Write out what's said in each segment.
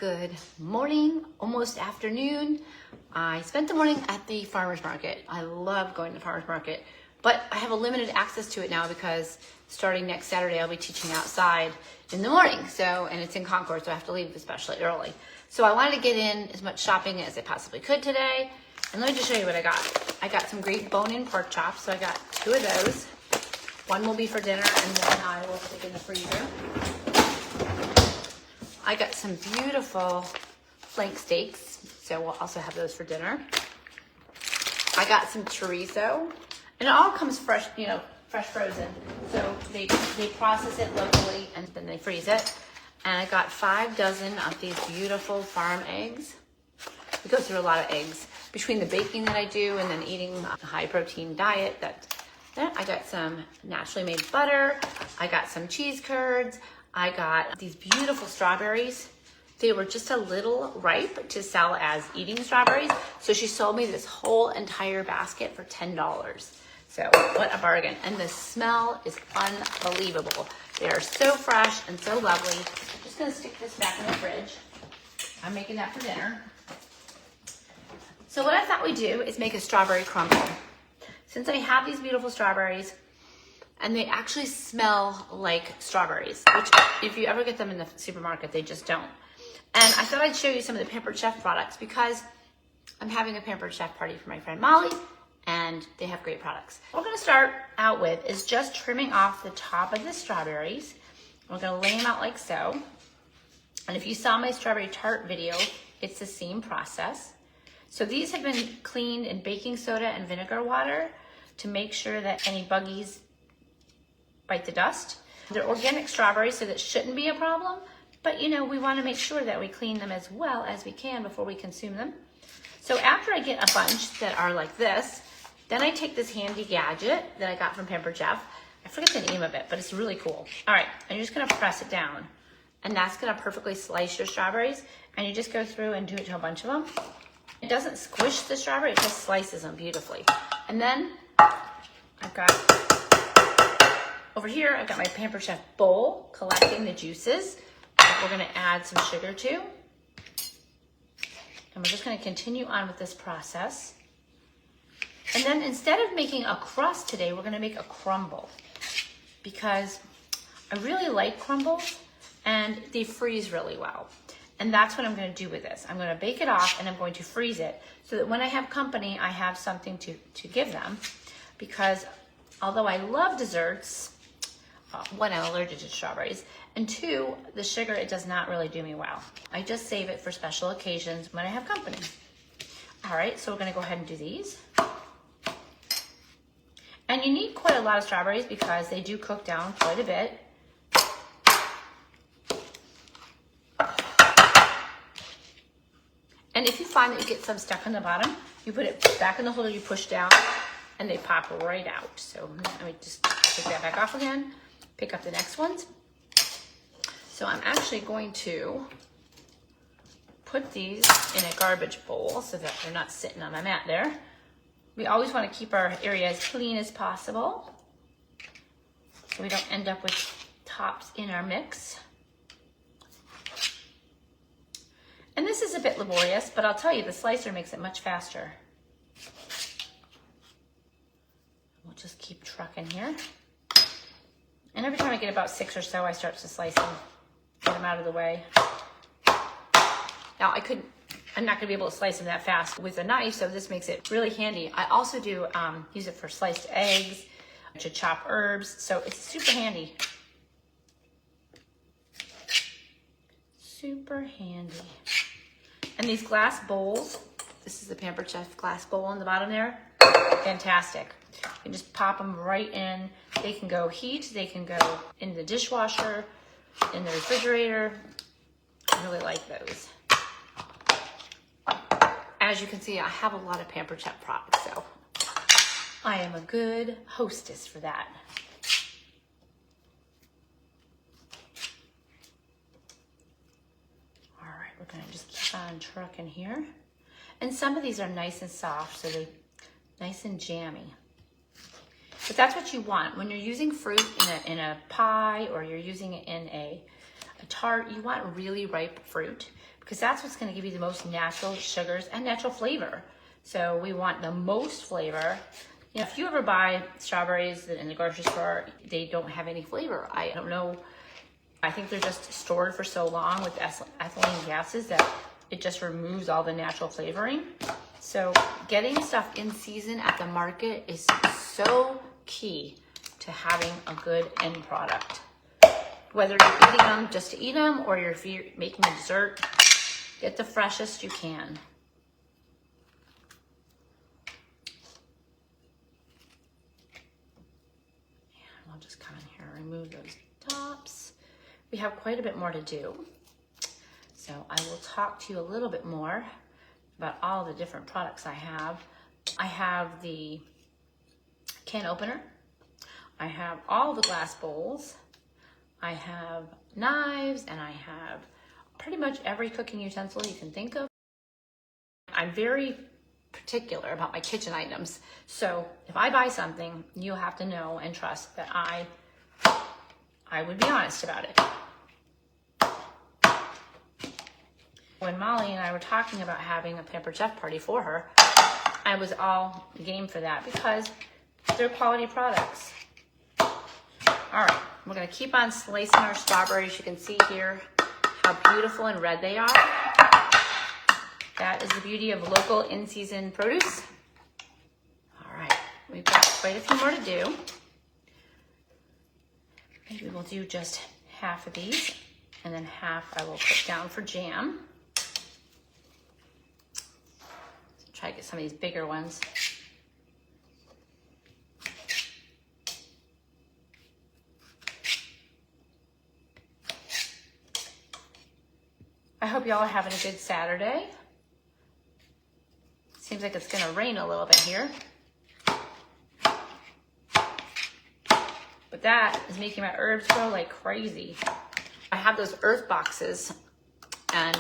Good morning, almost afternoon. I spent the morning at the farmer's market. I love going to the farmer's market, but I have a limited access to it now because starting next Saturday, I'll be teaching outside in the morning. And it's in Concord, so I have to leave especially early. So I wanted to get in as much shopping as I possibly could today. And let me just show you what I got. I got some great bone-in pork chops, so I got 2 of those. One will be for dinner and one I will stick in the freezer. I got some beautiful flank steaks, so we'll also have those for dinner. I got some chorizo, and it all comes fresh, fresh frozen. So they process it locally and then they freeze it. And I got 5 dozen of these beautiful farm eggs. We go through a lot of eggs between the baking that I do and then eating a high protein diet. I got some naturally made butter. I got some cheese curds. I got these beautiful strawberries. They were just a little ripe to sell as eating strawberries. So she sold me this whole entire basket for $10. So what a bargain. And the smell is unbelievable. They are so fresh and so lovely. I'm just gonna stick this back in the fridge. I'm making that for dinner. So what I thought we'd do is make a strawberry crumble. Since I have these beautiful strawberries, and they actually smell like strawberries, which if you ever get them in the supermarket, they just don't. And I thought I'd show you some of the Pampered Chef products because I'm having a Pampered Chef party for my friend Molly, and they have great products. What we're gonna start out with is just trimming off the top of the strawberries. We're gonna lay them out like so. And if you saw my strawberry tart video, it's the same process. So these have been cleaned in baking soda and vinegar water to make sure that any buggies bite the dust. They're organic strawberries, so that shouldn't be a problem, but we want to make sure that we clean them as well as we can before we consume them. So after I get a bunch that are like this, then I take this handy gadget that I got from Pampered Chef. I forget the name of it, but it's really cool. All right, and you're just gonna press it down, and that's gonna perfectly slice your strawberries, and you just go through and do it to a bunch of them. It doesn't squish the strawberry, it just slices them beautifully. And then I've got over here, I've got my Pampered Chef bowl collecting the juices that we're gonna add some sugar to. And we're just gonna continue on with this process. And then instead of making a crust today, we're gonna make a crumble because I really like crumbles and they freeze really well. And that's what I'm gonna do with this. I'm gonna bake it off and I'm going to freeze it so that when I have company, I have something to give them. Because although I love desserts, 1, I'm allergic to strawberries, and 2, the sugar, it does not really do me well. I just save it for special occasions when I have company. All right, so we're gonna go ahead and do these. And you need quite a lot of strawberries because they do cook down quite a bit. And if you find that you get some stuck on the bottom, you put it back in the holder, you push down, and they pop right out. So let me just take that back off again, pick up the next ones. So I'm actually going to put these in a garbage bowl so that they're not sitting on my mat there. We always want to keep our area as clean as possible so we don't end up with tops in our mix. And this is a bit laborious, but I'll tell you, the slicer makes it much faster. We'll just keep trucking here. And every time I get about 6 or so, I start to slice them, get them out of the way. Now I'm not gonna be able to slice them that fast with a knife, so this makes it really handy. I also do use it for sliced eggs, to chop herbs, so it's super handy. Super handy. And these glass bowls, this is the Pampered Chef glass bowl on the bottom there, fantastic. You can just pop them right in. They can go heat, they can go in the dishwasher, in the refrigerator. I really like those. As you can see, I have a lot of Pampered Chef products, so I am a good hostess for that. All right, we're gonna just keep on trucking here. And some of these are nice and soft, so they're nice and jammy. But that's what you want. When you're using fruit in a pie or you're using it in a tart, you want really ripe fruit because that's what's gonna give you the most natural sugars and natural flavor. So we want the most flavor. You know, if you ever buy strawberries in the grocery store, they don't have any flavor. I don't know. I think they're just stored for so long with ethylene gases that it just removes all the natural flavoring. So getting stuff in season at the market is so key to having a good end product. Whether you're eating them just to eat them or if you're making a dessert, get the freshest you can. And I'll just come in here and remove those tops. We have quite a bit more to do. So I will talk to you a little bit more about all the different products I have. I have the can opener. I have all the glass bowls. I have knives, and I have pretty much every cooking utensil you can think of. I'm very particular about my kitchen items. So if I buy something, you have to know and trust that I would be honest about it. When Molly and I were talking about having a Pampered Chef party for her, I was all game for that because they're quality products. All right, we're gonna keep on slicing our strawberries. You can see here how beautiful and red they are. That is the beauty of local in-season produce. All right, we've got quite a few more to do. Maybe we'll do just half of these, and then half I will put down for jam. Try to get some of these bigger ones. I hope y'all are having a good Saturday. Seems like it's gonna rain a little bit here. But that is making my herbs grow like crazy. I have those earth boxes and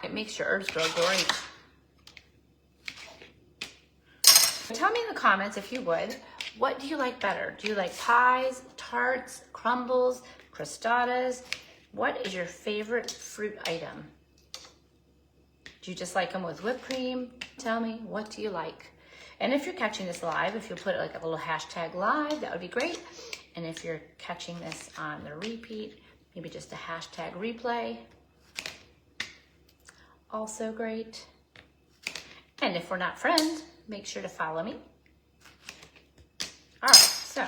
it makes your herbs grow great. Tell me in the comments, if you would, what do you like better? Do you like pies, tarts, crumbles, crostadas? What is your favorite fruit item? Do you just like them with whipped cream? Tell me, what do you like? And if you're catching this live, if you put like a little hashtag live, that would be great. And if you're catching this on the repeat, maybe just a hashtag replay. Also great. And if we're not friends, make sure to follow me. All right, so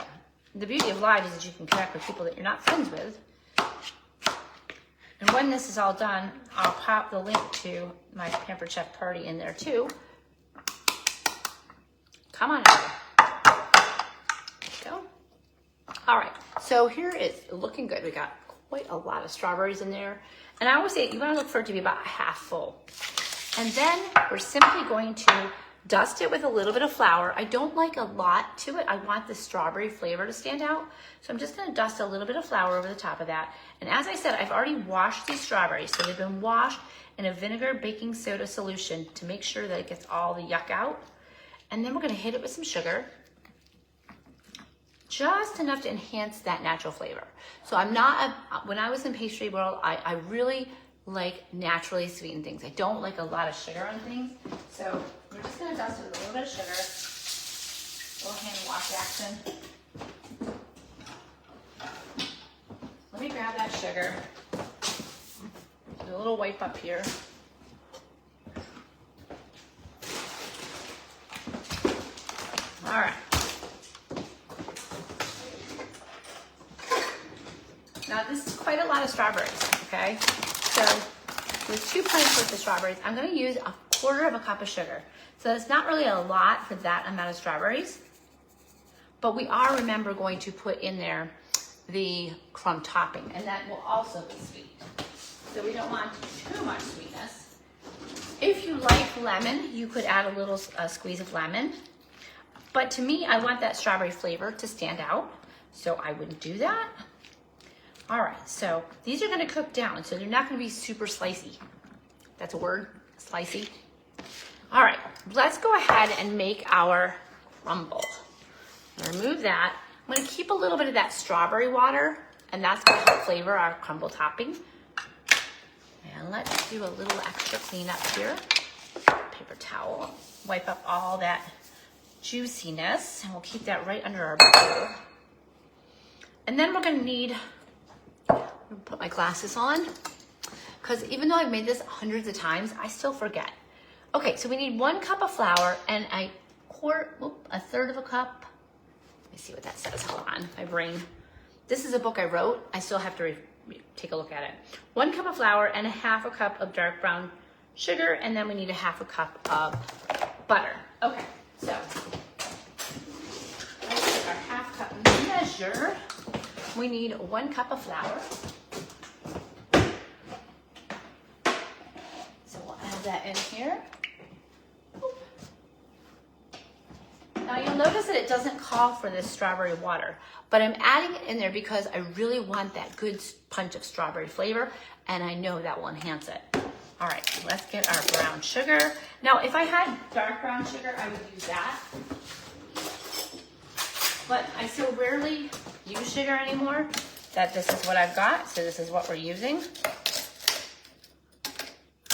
the beauty of live is that you can connect with people that you're not friends with. And when this is all done, I'll pop the link to my Pampered Chef party in there too. Come on over. There you go. All right, so here is looking good. We got quite a lot of strawberries in there. And I always say you want to look for it to be about half full. And then we're simply going to dust it with a little bit of flour. I don't like a lot to it. I want the strawberry flavor to stand out. So I'm just gonna dust a little bit of flour over the top of that. And as I said, I've already washed these strawberries. So they've been washed in a vinegar baking soda solution to make sure that it gets all the yuck out. And then we're gonna hit it with some sugar. Just enough to enhance that natural flavor. So I'm not, when I was in pastry world, I really like naturally sweetened things. I don't like a lot of sugar on things. So we're just gonna dust it with a little bit of sugar. A little hand wash action. Let me grab that sugar. Do a little wipe up here. All right. Now this is quite a lot of strawberries, okay? So with 2 pints worth of strawberries, I'm gonna use 1/4 cup of sugar. So it's not really a lot for that amount of strawberries, but we are, remember, going to put in there the crumb topping, and that will also be sweet. So we don't want too much sweetness. If you like lemon, you could add a little squeeze of lemon. But to me, I want that strawberry flavor to stand out, so I wouldn't do that. All right, so these are gonna cook down, so they're not gonna be super slicey. That's a word, slicey. All right, let's go ahead and make our crumble. Remove that. I'm gonna keep a little bit of that strawberry water, and that's gonna help flavor our crumble topping. And let's do a little extra cleanup here. Paper towel, wipe up all that juiciness, and we'll keep that right under our bowl. And then we're gonna need, I'm gonna put my glasses on, because even though I've made this hundreds of times, I still forget. Okay, so we need 1 cup of flour and a third of a cup. Let me see what that says, hold on, my brain. This is a book I wrote, I still have to take a look at it. 1 cup of flour and a half a cup of dark brown sugar, and then we need a half a cup of butter. Okay, so let's take our half cup measure. We need 1 cup of flour. So we'll add that in here. Now you'll notice that it doesn't call for this strawberry water, but I'm adding it in there because I really want that good punch of strawberry flavor, and I know that will enhance it. All right, let's get our brown sugar. Now, if I had dark brown sugar, I would use that, but I so rarely use sugar anymore that this is what I've got, so this is what we're using.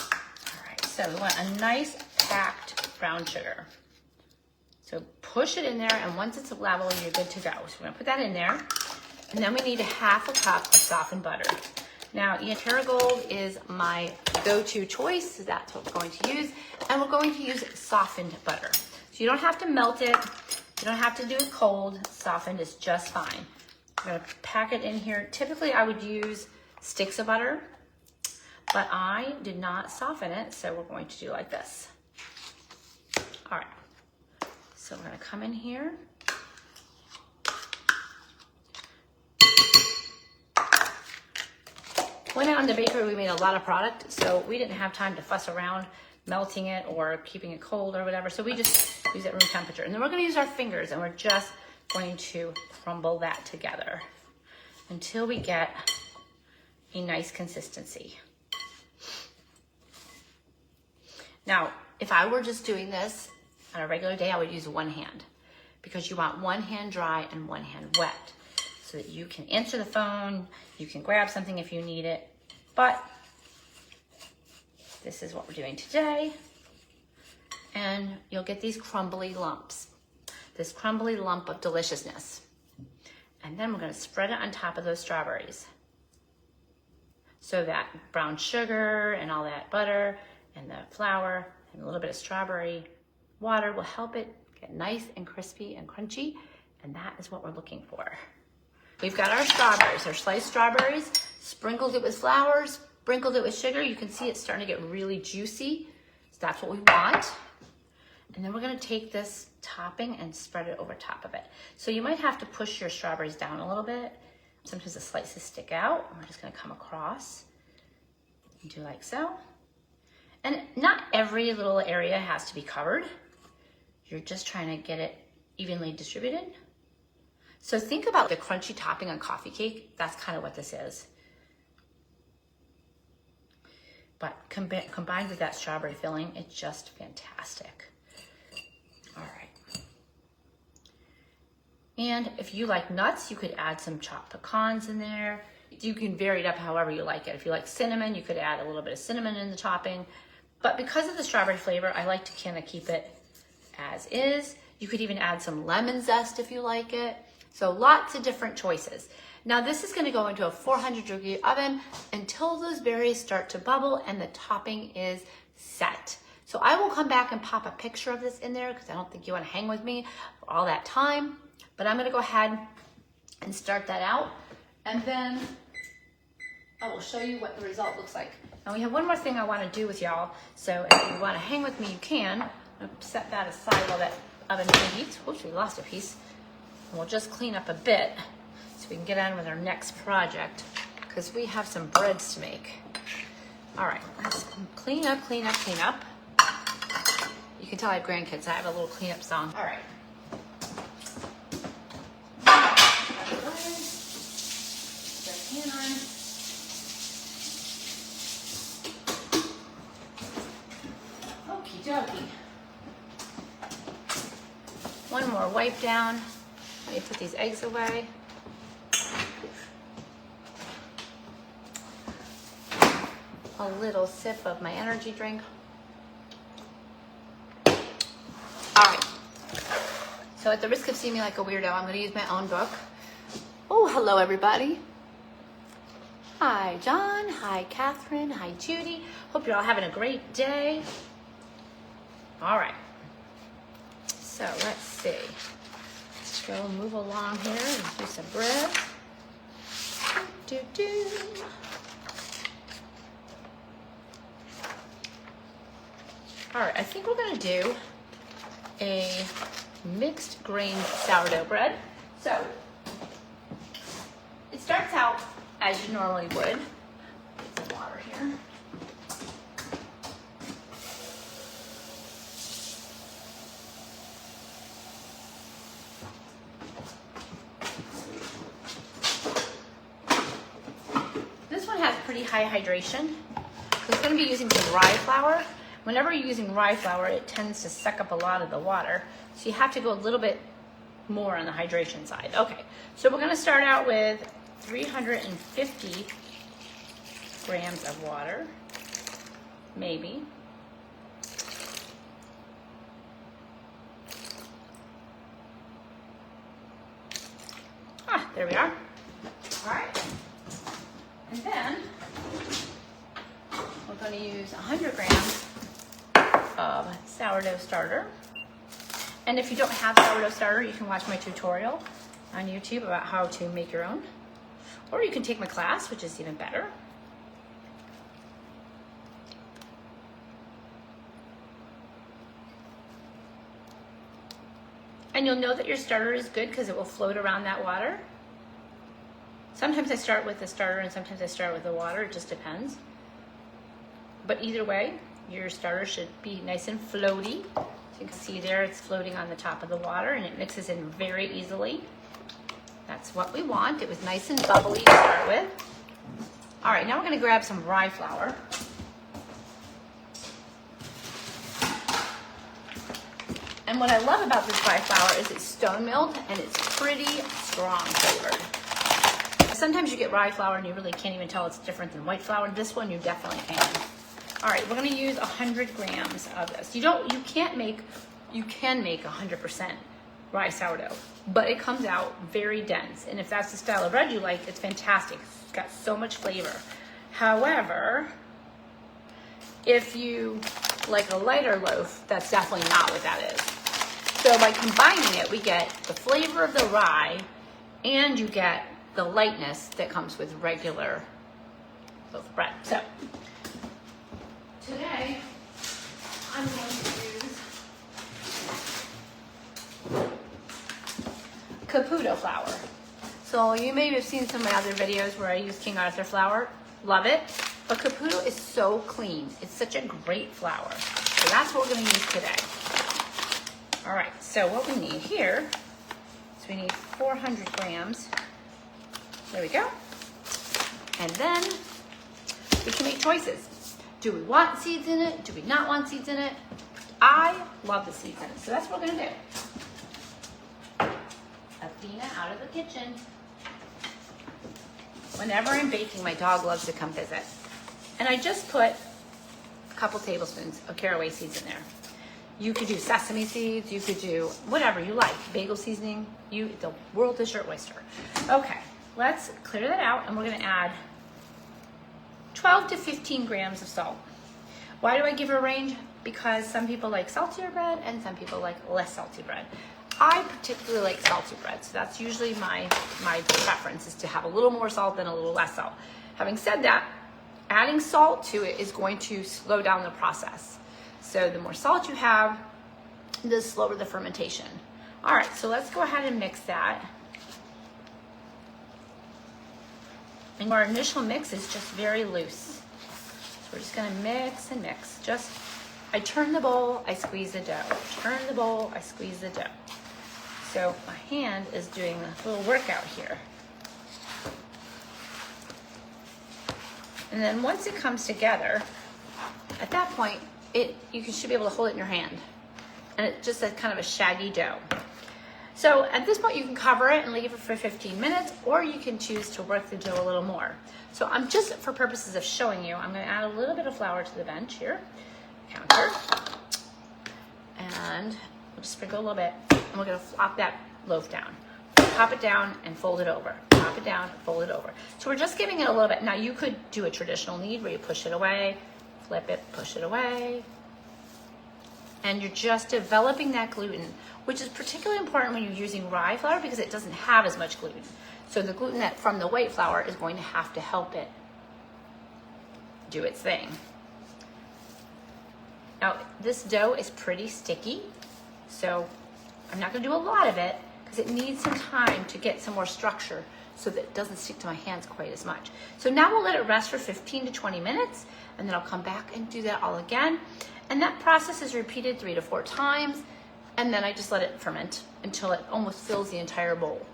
All right, so we want a nice packed brown sugar. So push it in there, and once it's level, you're good to go. So we're gonna put that in there, and then we need a half a cup of softened butter. Now, Kerrygold is my go-to choice, so that's what we're going to use, and we're going to use softened butter. So you don't have to melt it, you don't have to do it cold, softened is just fine. I'm gonna pack it in here. Typically, I would use sticks of butter, but I did not soften it, so we're going to do like this. All right. So we're gonna come in here. When out in the bakery, we made a lot of product, so we didn't have time to fuss around melting it or keeping it cold or whatever, so we just use it room temperature. And then we're gonna use our fingers, and we're just going to crumble that together until we get a nice consistency. Now, if I were just doing this on a regular day, I would use 1 hand, because you want 1 hand dry and 1 hand wet so that you can answer the phone, you can grab something if you need it. But this is what we're doing today. And you'll get these crumbly lumps, this crumbly lump of deliciousness. And then we're gonna spread it on top of those strawberries. So that brown sugar and all that butter and the flour and a little bit of strawberry water will help it get nice and crispy and crunchy, and that is what we're looking for. We've got our strawberries, our sliced strawberries, sprinkled it with flour, sprinkled it with sugar. You can see it's starting to get really juicy, so that's what we want. And then we're gonna take this topping and spread it over top of it. So you might have to push your strawberries down a little bit. Sometimes the slices stick out. We're just gonna come across and do like so. And not every little area has to be covered. You're just trying to get it evenly distributed. So think about the crunchy topping on coffee cake. That's kind of what this is. But combined with that strawberry filling, it's just fantastic. All right. And if you like nuts, you could add some chopped pecans in there. You can vary it up however you like it. If you like cinnamon, you could add a little bit of cinnamon in the topping. But because of the strawberry flavor, I like to kind of keep it as is. You could even add some lemon zest if you like it. So lots of different choices. Now this is gonna go into a 400-degree oven until those berries start to bubble and the topping is set. So I will come back and pop a picture of this in there because I don't think you wanna hang with me for all that time. But I'm gonna go ahead and start that out. And then I will show you what the result looks like. Now we have one more thing I wanna do with y'all. So if you wanna hang with me, you can. I'm gonna set that aside while that oven preheats. Whoops, we lost a piece. And we'll just clean up a bit so we can get on with our next project because we have some breads to make. All right, let's clean up, clean up, clean up. You can tell I have grandkids. I have a little cleanup song. All right. Okie dokie. One more wipe down. Let me put these eggs away. a little sip of my energy drink. All right. So at the risk of seeming like a weirdo, I'm going to use my own book. Oh, hello, everybody. Hi, John. Hi, Catherine. Hi, Judy. Hope you're all having a great day. All right. So let's see. Let's go move along here and do some bread. Do. All right, I think we're gonna do a mixed grain sourdough bread. So it starts out as you normally would. Get some water here. This one has pretty high hydration. It's going to be using some rye flour. Whenever you're using rye flour, it tends to suck up a lot of the water. So you have to go a little bit more on the hydration side. Okay, so we're going to start out with 350 grams of water, maybe. There we are. All right. And then we're going to use 100 grams of sourdough starter. And if you don't have sourdough starter, you can watch my tutorial on YouTube about how to make your own. Or you can take my class, which is even better. And you'll know that your starter is good because it will float around that water. Sometimes I start with the starter and sometimes I start with the water. It just depends. But either way, your starter should be nice and floaty. So you can see there it's floating on the top of the water and it mixes in very easily. That's what we want. It was nice and bubbly to start with. All right, now we're gonna grab some rye flour. And what I love about this rye flour is it's stone milled and it's pretty strong flavored. Sometimes you get rye flour and you really can't even tell it's different than white flour. This one you definitely can. All right, we're gonna use 100 grams of this. You can make 100% rye sourdough, but it comes out very dense. And if that's the style of bread you like, it's fantastic. It's got so much flavor. However, if you like a lighter loaf, that's definitely not what that is. So by combining it, we get the flavor of the rye and you get the lightness that comes with regular loaf bread. So today, I'm going to use Caputo flour. So you may have seen some of my other videos where I use King Arthur flour. Love it. But Caputo is so clean. It's such a great flour. So that's what we're going to use today. All right, so what we need here is we need 400 grams. There we go. And then we can make choices. Do we want seeds in it? Do we not want seeds in it? I love the seeds in it, so that's what we're gonna do. Athena out of the kitchen. Whenever I'm baking, my dog loves to come visit. And I just put a couple tablespoons of caraway seeds in there. You could do sesame seeds, you could do whatever you like. Bagel seasoning, the world is your oyster. Okay, let's clear that out and we're gonna add 12 to 15 grams of salt. Why do I give a range? Because some people like saltier bread and some people like less salty bread. I particularly like salty bread, so that's usually my preference is to have a little more salt than a little less salt. Having said that, adding salt to it is going to slow down the process. So the more salt you have, the slower the fermentation. All right, so let's go ahead and mix that. And our initial mix is just very loose. So we're just gonna mix and mix. I turn the bowl, I squeeze the dough. Turn the bowl, I squeeze the dough. So my hand is doing a little workout here. And then once it comes together, at that point, you should be able to hold it in your hand. And it's just a kind of a shaggy dough. So at this point you can cover it and leave it for 15 minutes, or you can choose to work the dough a little more. So I'm just, for purposes of showing you, I'm gonna add a little bit of flour to the bench here, counter. And we'll just sprinkle a little bit, and we're gonna flop that loaf down. Pop it down and fold it over. Pop it down, fold it over. So we're just giving it a little bit. Now you could do a traditional knead where you push it away, flip it, push it away. And you're just developing that gluten, which is particularly important when you're using rye flour because it doesn't have as much gluten. So the gluten that from the white flour is going to have to help it do its thing. Now this dough is pretty sticky, so I'm not gonna do a lot of it because it needs some time to get some more structure so that it doesn't stick to my hands quite as much. So now we'll let it rest for 15 to 20 minutes, and then I'll come back and do that all again. And that process is repeated 3 to 4 times, and then I just let it ferment until it almost fills the entire bowl.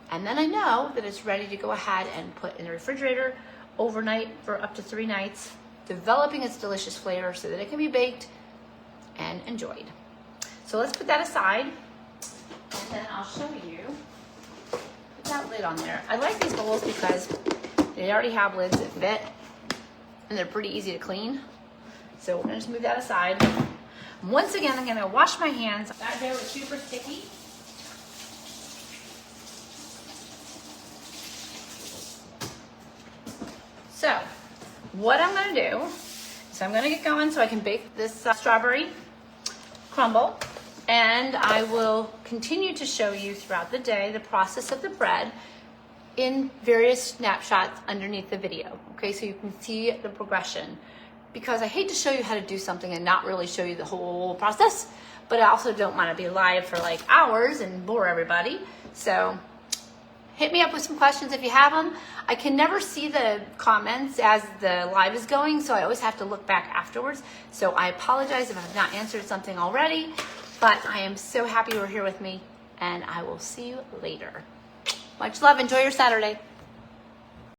And then I know that it's ready to go ahead and put in the refrigerator overnight for up to 3 nights, developing its delicious flavor so that it can be baked and enjoyed. So let's put that aside, and then I'll show you. Put that lid on there. I like these bowls because they already have lids that fit, and they're pretty easy to clean. So we're gonna just move that aside. Once again, I'm gonna wash my hands. That dough is super sticky. So what I'm gonna do is I'm gonna get going so I can bake this strawberry crumble, and I will continue to show you throughout the day the process of the bread in various snapshots underneath the video, okay, so you can see the progression. Because I hate to show you how to do something and not really show you the whole process, but I also don't want to be live for like hours and bore everybody. So hit me up with some questions if you have them. I can never see the comments as the live is going, so I always have to look back afterwards. So I apologize if I've not answered something already, but I am so happy you're here with me, and I will see you later. Much love. Enjoy your Saturday.